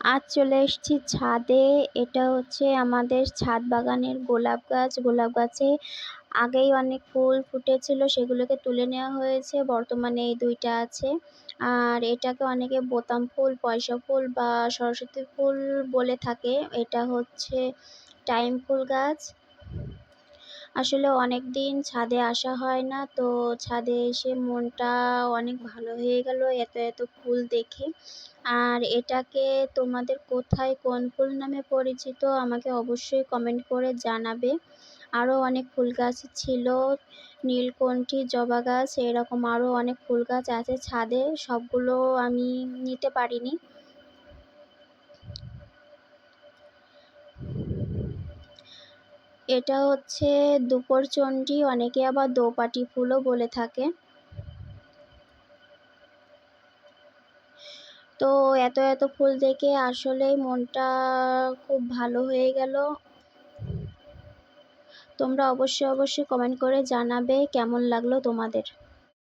আজ চলে এসেছি ছাদে। এটা হচ্ছে আমাদের ছাদ বাগানের গোলাপ গাছ। গোলাপ গাছে আগেই অনেক ফুল ফুটেছিল, সেগুলোকে তুলে নেওয়া হয়েছে। বর্তমানে এই ২টা আছে। আর এটাকে অনেকে বোতাম ফুল, পয়সা ফুল বা সরস্বতী ফুল বলে থাকে। এটা হচ্ছে টাইম ফুল গাছ। আসলে অনেক দিন ছাদে আসা হয় না, তো ছাদে এসে মনটা অনেক ভালো হয়ে গেল এত এত ফুল দেখে। আর এটাকে তোমাদের কোথায় কোন ফুল নামে পরিচিত আমাকে অবশ্যই কমেন্ট করে জানাবে। আরও অনেক ফুল গাছ ছিল, নীলকণ্ঠী, জবা গাছ, এরকম আরও অনেক ফুল গাছ আছে ছাদে, সবগুলো আমি নিতে পারিনি। এটা হচ্ছে দুপুরচন্ডী, অনেকে আবার দোপাটি ফুলও বলে থাকে। তো এত এত ফুল দেখে আসলেই মনটা খুব ভালো হয়ে গেল। তোমরা অবশ্যই অবশ্যই কমেন্ট করে জানাবে কেমন লাগলো তোমাদের।